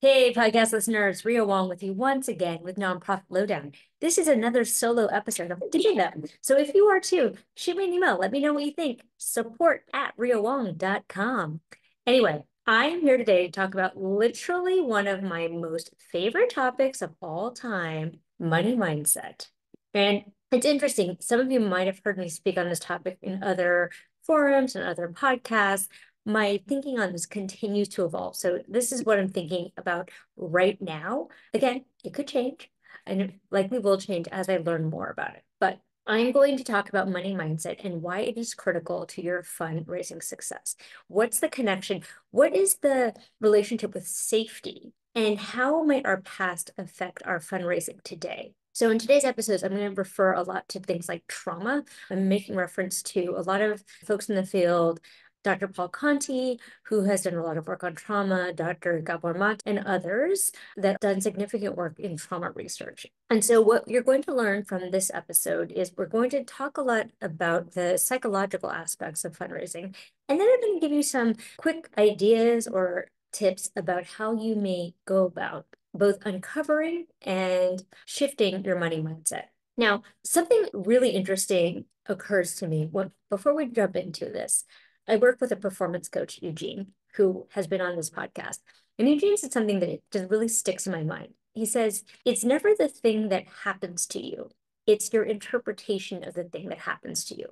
Hey, podcast listeners, Ria Wong with you once again with Nonprofit Lowdown. This is another solo episode of Data. So if you are too, shoot me an email. Let me know what you think. Support@riawong.com. Anyway, I am here today to talk about literally one of my most favorite topics of all time, money mindset. And it's interesting. Some of you might have heard me speak on this topic in other forums and other podcasts. My thinking on this continues to evolve. So this is what I'm thinking about right now. Again, it could change and it likely will change as I learn more about it. But I'm going to talk about money mindset and why it is critical to your fundraising success. What's the connection? What is the relationship with safety? And how might our past affect our fundraising today? So in today's episodes, I'm going to refer a lot to things like trauma. I'm making reference to a lot of folks in the field, Dr. Paul Conti, who has done a lot of work on trauma, Dr. Gabor Mate, and others that done significant work in trauma research. And so what you're going to learn from this episode is we're going to talk a lot about the psychological aspects of fundraising. And then I'm going to give you some quick ideas or tips about how you may go about both uncovering and shifting your money mindset. Now, something really interesting occurs to me before we jump into this. I work with a performance coach, Eugene, who has been on this podcast. And Eugene said something that just really sticks in my mind. He says, it's never the thing that happens to you. It's your interpretation of the thing that happens to you.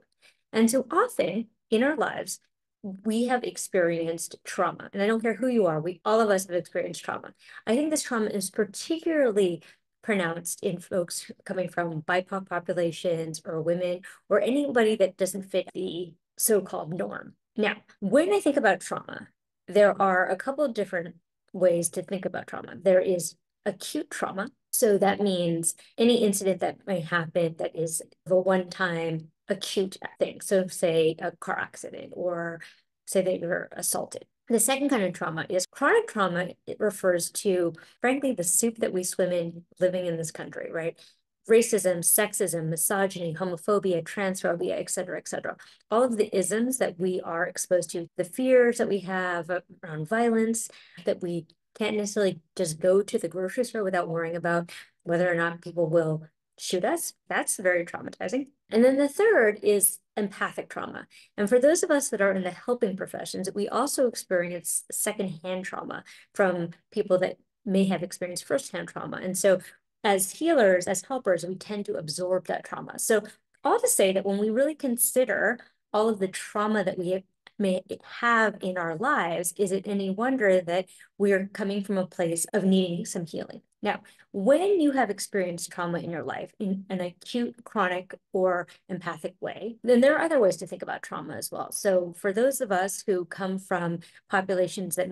And so often in our lives, we have experienced trauma. And I don't care who you are, all of us have experienced trauma. I think this trauma is particularly pronounced in folks coming from BIPOC populations or women or anybody that doesn't fit the so-called norm. Now, when I think about trauma, there are a couple of different ways to think about trauma. There is acute trauma. So that means any incident that might happen that is a one-time acute thing. So say a car accident or say that you're assaulted. The second kind of trauma is chronic trauma. It refers to, frankly, the soup that we swim in living in this country, right? Racism, sexism, misogyny, homophobia, transphobia, et cetera, et cetera. All of the isms that we are exposed to, the fears that we have around violence, that we can't necessarily just go to the grocery store without worrying about whether or not people will shoot us. That's very traumatizing. And then the third is empathic trauma. And for those of us that are in the helping professions, we also experience secondhand trauma from people that may have experienced firsthand trauma. And so as healers, as helpers, we tend to absorb that trauma. So all to say that when we really consider all of the trauma that we may have in our lives, is it any wonder that we're coming from a place of needing some healing? Now, when you have experienced trauma in your life in an acute, chronic, or empathic way, then there are other ways to think about trauma as well. So for those of us who come from populations that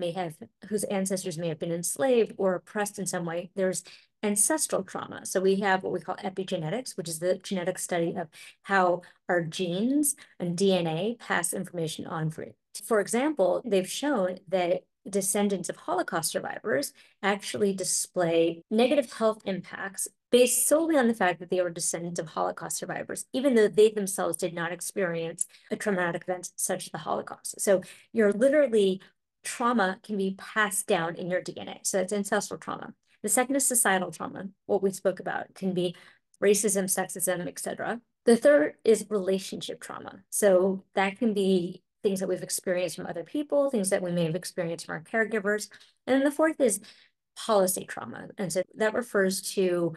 whose ancestors may have been enslaved or oppressed in some way, there's ancestral trauma. So we have what we call epigenetics, which is the genetic study of how our genes and DNA pass information on. For example, they've shown that descendants of Holocaust survivors actually display negative health impacts based solely on the fact that they were descendants of Holocaust survivors, even though they themselves did not experience a traumatic event such as the Holocaust. So trauma can be passed down in your DNA. So that's ancestral trauma. The second is societal trauma. What we spoke about can be racism, sexism, etc. The third is relationship trauma. So that can be things that we've experienced from other people, things that we may have experienced from our caregivers. And then the fourth is policy trauma. And so that refers to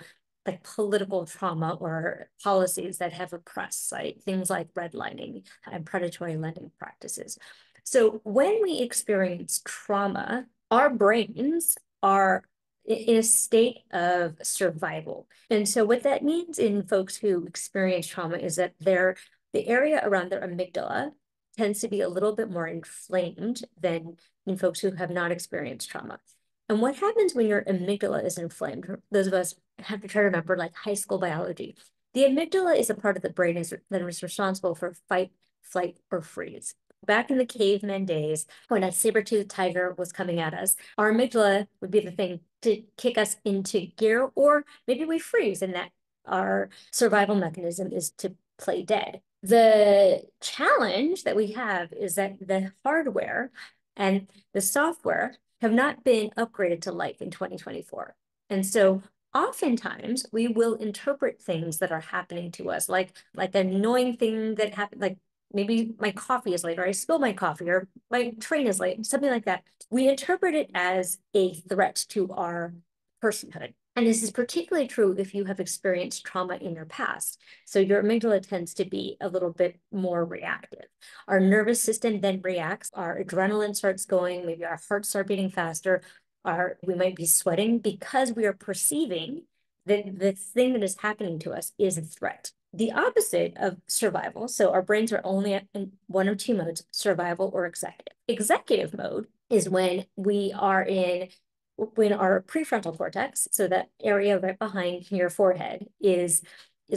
like political trauma or policies that have oppressed, like things like redlining and predatory lending practices. So when we experience trauma, our brains are in a state of survival. And so what that means in folks who experience trauma is that the area around their amygdala tends to be a little bit more inflamed than in folks who have not experienced trauma. And what happens when your amygdala is inflamed? Those of us have to try to remember like high school biology. The amygdala is a part of the brain that is responsible for fight, flight, or freeze. Back in the caveman days, when a saber-toothed tiger was coming at us, our amygdala would be the thing to kick us into gear, or maybe we freeze, and that our survival mechanism is to play dead. The challenge that we have is that the hardware and the software have not been upgraded to life in 2024. And so oftentimes we will interpret things that are happening to us, like an annoying thing that happened, like maybe my coffee is late, or I spilled my coffee, or my train is late, something like that. We interpret it as a threat to our personhood. And this is particularly true if you have experienced trauma in your past. So your amygdala tends to be a little bit more reactive. Our nervous system then reacts, our adrenaline starts going, maybe our hearts start beating faster, we might be sweating because we are perceiving that the thing that is happening to us is a threat. The opposite of survival, so our brains are only in one of two modes, survival or executive. Executive mode is when our prefrontal cortex, so that area right behind your forehead, is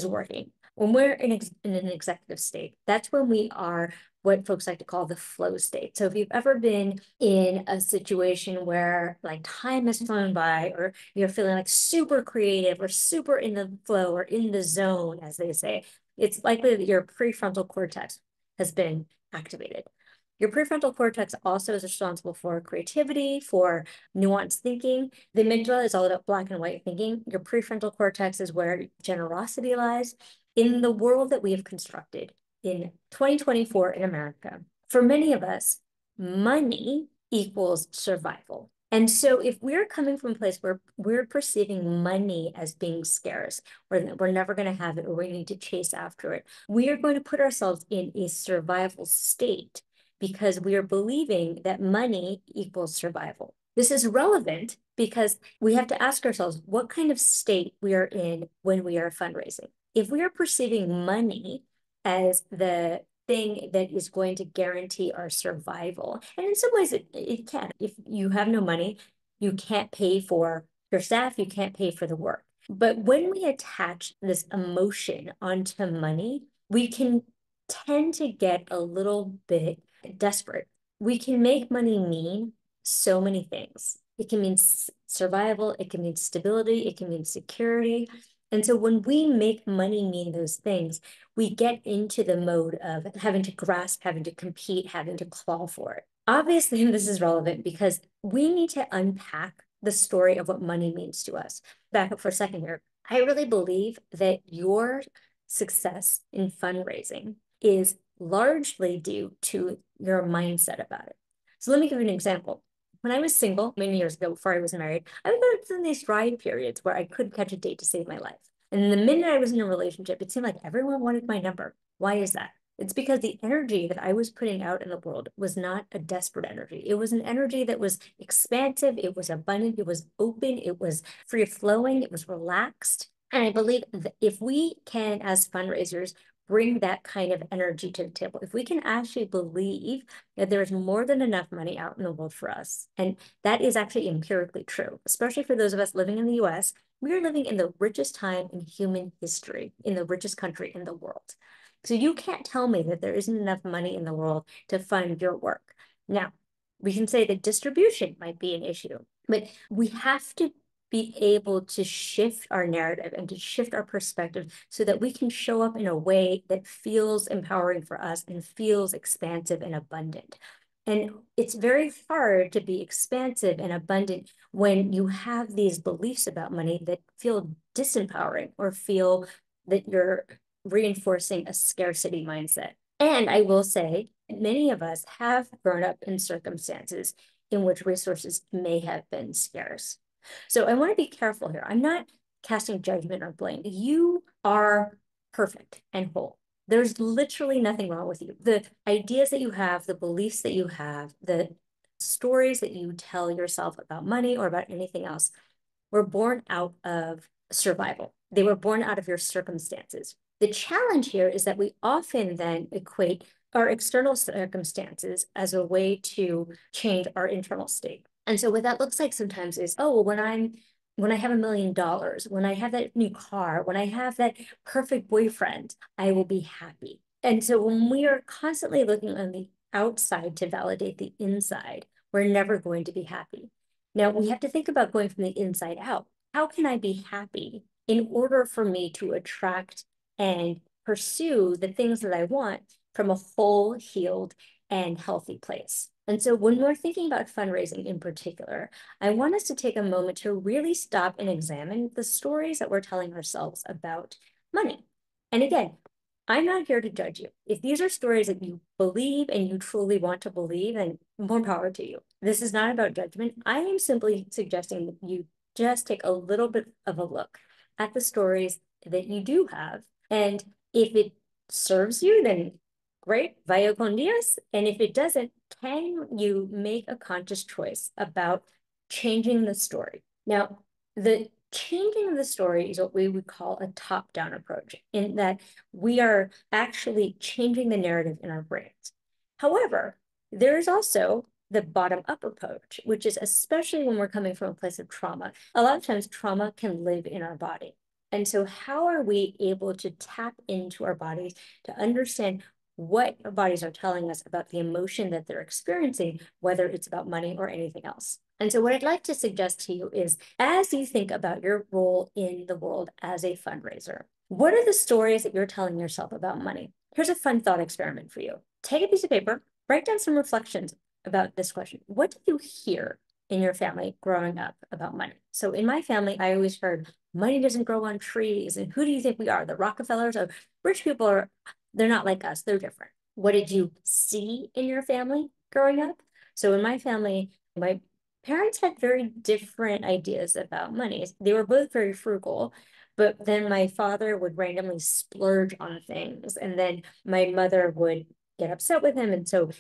working. When we're in an executive state, that's when we are what folks like to call the flow state. So if you've ever been in a situation where like time has flown by, or you're feeling like super creative or super in the flow or in the zone, as they say, it's likely that your prefrontal cortex has been activated. Your prefrontal cortex also is responsible for creativity, for nuanced thinking. The amygdala is all about black and white thinking. Your prefrontal cortex is where generosity lies. In the world that we have constructed in 2024 in America, for many of us, money equals survival. And so if we're coming from a place where we're perceiving money as being scarce, or that we're never going to have it, or we need to chase after it, we are going to put ourselves in a survival state because we are believing that money equals survival. This is relevant because we have to ask ourselves what kind of state we are in when we are fundraising. If we are perceiving money as the thing that is going to guarantee our survival, and in some ways it can. If you have no money, you can't pay for your staff, you can't pay for the work. But when we attach this emotion onto money, we can tend to get a little bit desperate. We can make money mean so many things. It can mean survival, it can mean stability, it can mean security. And so when we make money mean those things, we get into the mode of having to grasp, having to compete, having to claw for it. Obviously, this is relevant because we need to unpack the story of what money means to us. Back up for a second here. I really believe that your success in fundraising is largely due to your mindset about it. So let me give you an example. When I was single many years ago, before I was married, I would go through these dry periods where I couldn't catch a date to save my life. And the minute I was in a relationship, it seemed like everyone wanted my number. Why is that? It's because the energy that I was putting out in the world was not a desperate energy. It was an energy that was expansive, it was abundant, it was open, it was free flowing, it was relaxed. And I believe that if we can, as fundraisers, bring that kind of energy to the table, if we can actually believe that there's more than enough money out in the world for us, and that is actually empirically true, especially for those of us living in the US, we are living in the richest time in human history, in the richest country in the world. So you can't tell me that there isn't enough money in the world to fund your work. Now, we can say that distribution might be an issue, but we have to be able to shift our narrative and to shift our perspective so that we can show up in a way that feels empowering for us and feels expansive and abundant. And it's very hard to be expansive and abundant when you have these beliefs about money that feel disempowering or feel that you're reinforcing a scarcity mindset. And I will say, many of us have grown up in circumstances in which resources may have been scarce. So I want to be careful here. I'm not casting judgment or blame. You are perfect and whole. There's literally nothing wrong with you. The ideas that you have, the beliefs that you have, the stories that you tell yourself about money or about anything else were born out of survival. They were born out of your circumstances. The challenge here is that we often then equate our external circumstances as a way to change our internal state. And so what that looks like sometimes is, oh, when I have $1 million, when I have that new car, when I have that perfect boyfriend, I will be happy. And so when we are constantly looking on the outside to validate the inside, we're never going to be happy. Now we have to think about going from the inside out. How can I be happy in order for me to attract and pursue the things that I want from a whole, healed, and healthy place? And so when we're thinking about fundraising in particular, I want us to take a moment to really stop and examine the stories that we're telling ourselves about money. And again, I'm not here to judge you. If these are stories that you believe and you truly want to believe, then more power to you. This is not about judgment. I am simply suggesting that you just take a little bit of a look at the stories that you do have. And if it serves you, then great, vaya con Dios. And if it doesn't, can you make a conscious choice about changing the story? Now, the changing of the story is what we would call a top-down approach, in that we are actually changing the narrative in our brains. However, there is also the bottom-up approach, which is especially when we're coming from a place of trauma. A lot of times trauma can live in our body. And so how are we able to tap into our bodies to understand what our bodies are telling us about the emotion that they're experiencing, whether it's about money or anything else? And so what I'd like to suggest to you is, as you think about your role in the world as a fundraiser, what are the stories that you're telling yourself about money? Here's a fun thought experiment for you. Take a piece of paper, write down some reflections about this question. What did you hear in your family growing up about money? So in my family, I always heard money doesn't grow on trees. And who do you think we are? The Rockefellers? Or rich people are, they're not like us, they're different. What did you see in your family growing up? So in my family, my parents had very different ideas about money. They were both very frugal, but then my father would randomly splurge on things, and then my mother would get upset with him. And so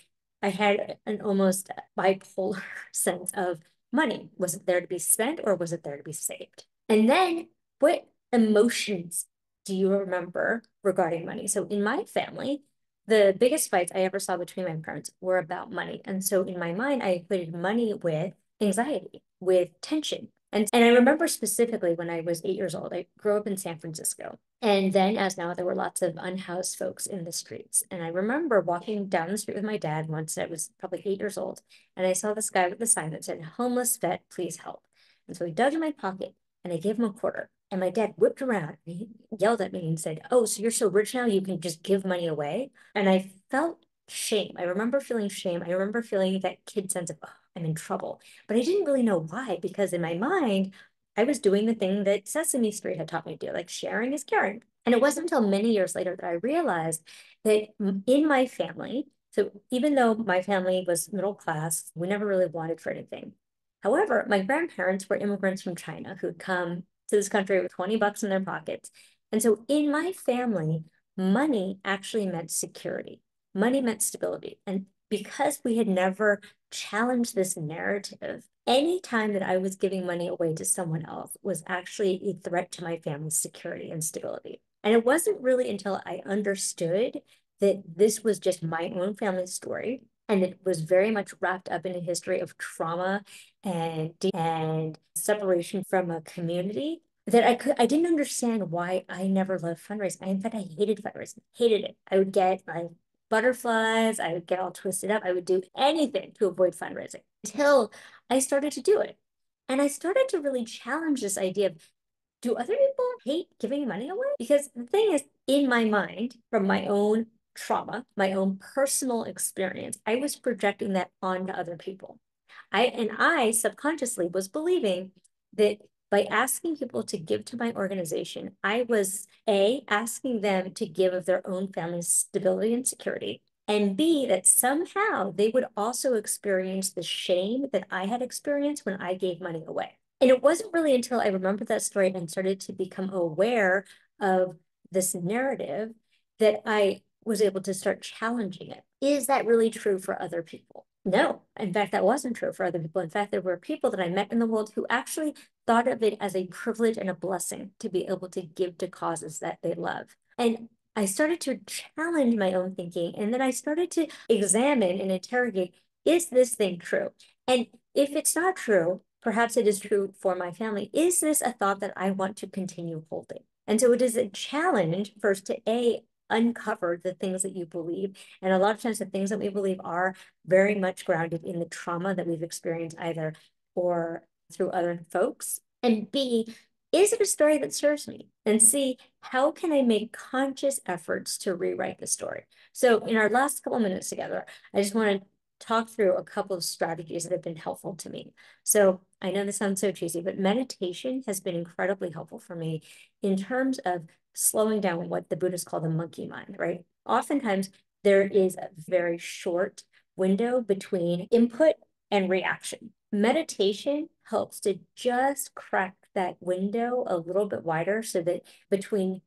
I had an almost bipolar sense of money. Was it there to be spent or was it there to be saved? And then what emotions do you remember regarding money? So in my family, the biggest fights I ever saw between my parents were about money. And so in my mind, I equated money with anxiety, with tension. And I remember specifically when I was 8 years old, I grew up in San Francisco. And then, as now, there were lots of unhoused folks in the streets. And I remember walking down the street with my dad once. I was probably 8 years old. And I saw this guy with a sign that said, "Homeless vet, please help." And so he dug in my pocket and I gave him a quarter. And my dad whipped around and he yelled at me and said, "Oh, so you're so rich now you can just give money away?" And I felt shame. I remember feeling shame. I remember feeling that kid sense of, oh, I'm in trouble. But I didn't really know why, because in my mind, I was doing the thing that Sesame Street had taught me to do, like sharing is caring. And it wasn't until many years later that I realized that in my family, so even though my family was middle class, we never really wanted for anything. However, my grandparents were immigrants from China who'd come to this country with 20 bucks in their pockets. And so in my family, money actually meant security. Money meant stability. And because we had never challenged this narrative, any time that I was giving money away to someone else was actually a threat to my family's security and stability. And it wasn't really until I understood that this was just my own family story, and it was very much wrapped up in a history of trauma and separation from a community, that I didn't understand why I never loved fundraising. In fact, I hated fundraising, hated it. I would get like butterflies, I would get all twisted up. I would do anything to avoid fundraising until I started to do it. And I started to really challenge this idea of, do other people hate giving money away? Because the thing is, in my mind, from my own trauma, my own personal experience, I was projecting that onto other people. I subconsciously was believing that by asking people to give to my organization, I was A, asking them to give of their own family's stability and security, and B, that somehow they would also experience the shame that I had experienced when I gave money away. And it wasn't really until I remembered that story and started to become aware of this narrative that I was able to start challenging it. Is that really true for other people? No, in fact, that wasn't true for other people. In fact, there were people that I met in the world who actually thought of it as a privilege and a blessing to be able to give to causes that they love. And I started to challenge my own thinking, and then I started to examine and interrogate, is this thing true? And if it's not true, perhaps it is true for my family. Is this a thought that I want to continue holding? And so it is a challenge first to A, uncover the things that you believe. And a lot of times the things that we believe are very much grounded in the trauma that we've experienced either or through other folks. And B, is it a story that serves me? And C, how can I make conscious efforts to rewrite the story? So in our last couple minutes together, I just want to talk through a couple of strategies that have been helpful to me. So I know this sounds so cheesy, but meditation has been incredibly helpful for me in terms of slowing down what the Buddhists call the monkey mind, right? Oftentimes there is a very short window between input and reaction. Meditation helps to just crack that window a little bit wider so that between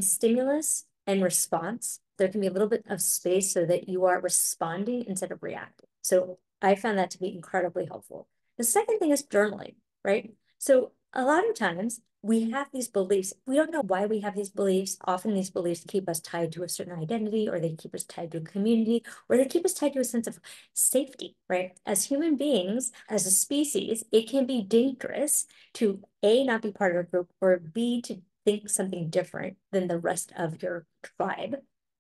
stimulus and response, there can be a little bit of space so that you are responding instead of reacting. So I found that to be incredibly helpful. The second thing is journaling, right? So a lot of times we have these beliefs. We don't know why we have these beliefs. Often these beliefs keep us tied to a certain identity, or they keep us tied to a community, or they keep us tied to a sense of safety, right? As human beings, as a species, it can be dangerous to A, not be part of a group, or B, to think something different than the rest of your tribe,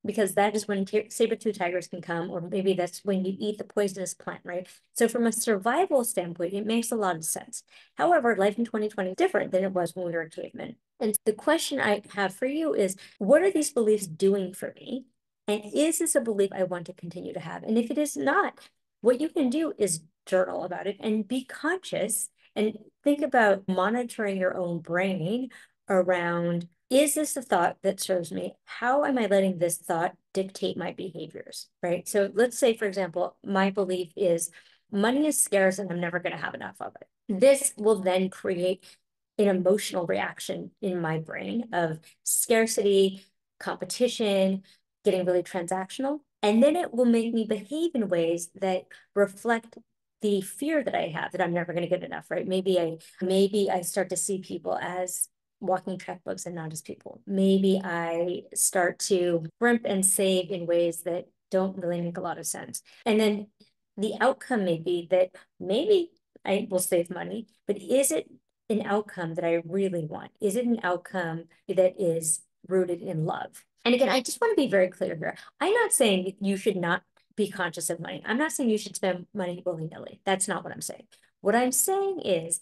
because that is when saber-tooth tigers can come, or maybe that's when you eat the poisonous plant, right? So from a survival standpoint, it makes a lot of sense. However, life in 2020 is different than it was when we were cavemen. And the question I have for you is, what are these beliefs doing for me? And is this a belief I want to continue to have? And if it is not, what you can do is journal about it and be conscious and think about monitoring your own brain around, is this a thought that serves me? How am I letting this thought dictate my behaviors, right? So let's say, for example, my belief is money is scarce and I'm never going to have enough of it. This will then create an emotional reaction in my brain of scarcity, competition, getting really transactional. And then it will make me behave in ways that reflect the fear that I have that I'm never going to get enough, right? Maybe I start to see people as walking checkbooks and not as people. Maybe I start to primp and save in ways that don't really make a lot of sense. And then the outcome may be that maybe I will save money, but is it an outcome that I really want? Is it an outcome that is rooted in love? And again, I just want to be very clear here. I'm not saying you should not be conscious of money. I'm not saying you should spend money willy-nilly. That's not what I'm saying. What I'm saying is,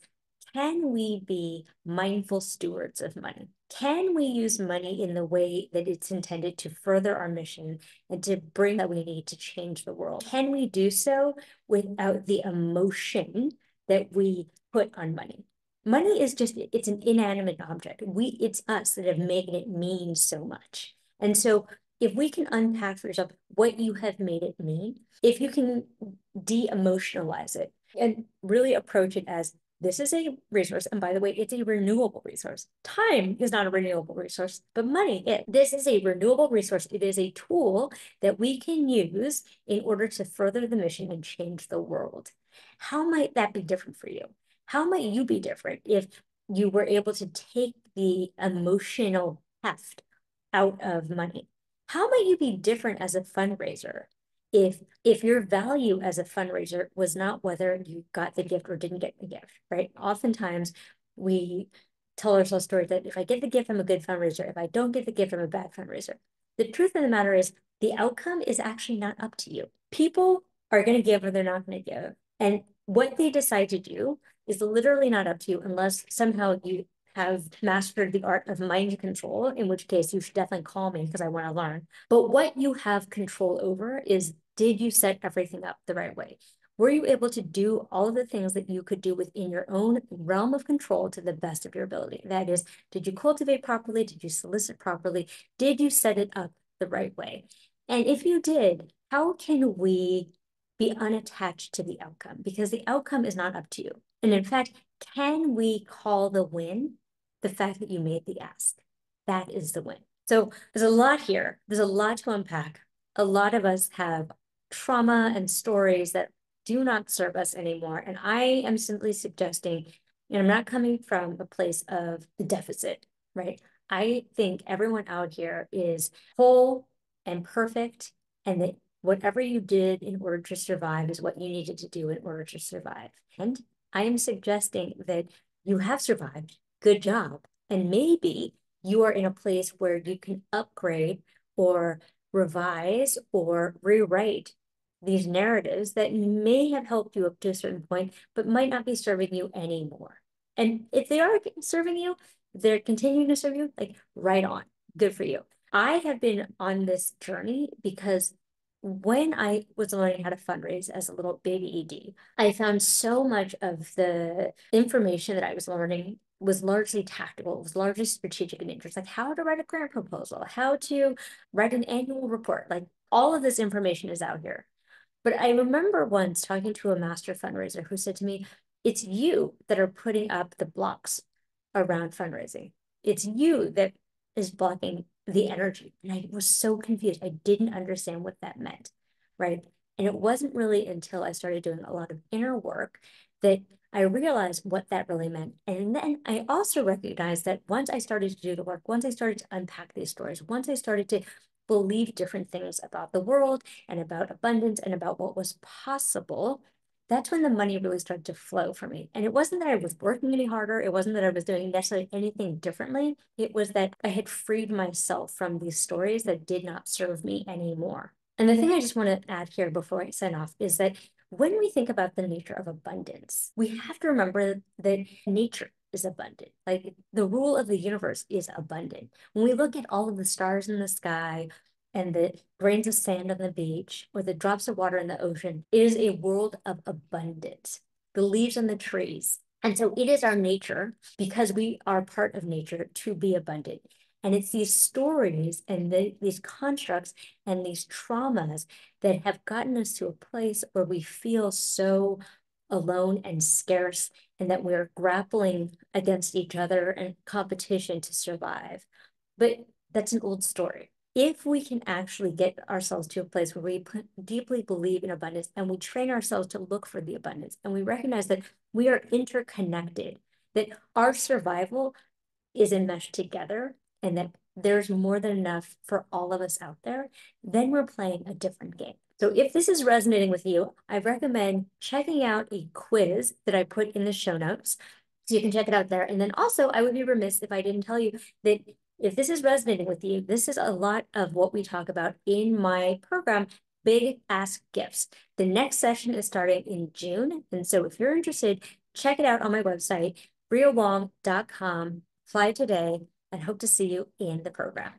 can we be mindful stewards of money? Can we use money in the way that it's intended to further our mission and to bring that we need to change the world? Can we do so without the emotion that we put on money? Money is just, it's an inanimate object. It's us that have made it mean so much. And so if we can unpack for yourself what you have made it mean, if you can de-emotionalize it and really approach it as, this is a resource, and by the way, it's a renewable resource. Time is not a renewable resource, but money is. This is a renewable resource. It is a tool that we can use in order to further the mission and change the world. How might that be different for you? How might you be different if you were able to take the emotional heft out of money? How might you be different as a fundraiser if your value as a fundraiser was not whether you got the gift or didn't get the gift, right? Oftentimes we tell ourselves stories that if I get the gift, I'm a good fundraiser. If I don't get the gift, I'm a bad fundraiser. The truth of the matter is the outcome is actually not up to you. People are going to give or they're not going to give. And what they decide to do is literally not up to you unless somehow you have mastered the art of mind control, in which case you should definitely call me because I want to learn. But what you have control over is, did you set everything up the right way? Were you able to do all of the things that you could do within your own realm of control to the best of your ability? That is, did you cultivate properly? Did you solicit properly? Did you set it up the right way? And if you did, how can we be unattached to the outcome? Because the outcome is not up to you. And in fact, can we call the win the fact that you made the ask? That is the win. So there's a lot here. There's a lot to unpack. A lot of us have trauma and stories that do not serve us anymore. And I am simply suggesting, and I'm not coming from a place of the deficit, right? I think everyone out here is whole and perfect, and that whatever you did in order to survive is what you needed to do in order to survive. And I am suggesting that you have survived. Good job. And maybe you are in a place where you can upgrade or revise or rewrite these narratives that may have helped you up to a certain point, but might not be serving you anymore. And if they are serving you, they're continuing to serve you, like right on, good for you. I have been on this journey because when I was learning how to fundraise as a little baby ED, I found so much of the information that I was learning was largely tactical, it was largely strategic in nature. It's like how to write a grant proposal, how to write an annual report. Like all of this information is out here. But I remember once talking to a master fundraiser who said to me, it's you that are putting up the blocks around fundraising. It's you that is blocking the energy. And I was so confused. I didn't understand what that meant, right? And it wasn't really until I started doing a lot of inner work that I realized what that really meant. And then I also recognized that once I started to do the work, once I started to unpack these stories, once I started to believe different things about the world and about abundance and about what was possible, that's when the money really started to flow for me. And it wasn't that I was working any harder. It wasn't that I was doing necessarily anything differently. It was that I had freed myself from these stories that did not serve me anymore. And the thing I just want to add here before I sign off is that when we think about the nature of abundance, we have to remember that nature is abundant. Like the rule of the universe is abundant. When we look at all of the stars in the sky, and the grains of sand on the beach or the drops of water in the ocean, it is a world of abundance. The leaves on the trees. And so it is our nature, because we are part of nature, to be abundant. And it's these stories and these constructs and these traumas that have gotten us to a place where we feel so alone and scarce, and that we're grappling against each other and competition to survive. But that's an old story. If we can actually get ourselves to a place where we deeply believe in abundance and we train ourselves to look for the abundance and we recognize that we are interconnected, that our survival is enmeshed together and that there's more than enough for all of us out there, then we're playing a different game. So if this is resonating with you, I recommend checking out a quiz that I put in the show notes. So you can check it out there. And then also, I would be remiss if I didn't tell you that if this is resonating with you, this is a lot of what we talk about in my program, Big Ask Gifts. The next session is starting in June. And so if you're interested, check it out on my website, briawong.com. Apply today and hope to see you in the program.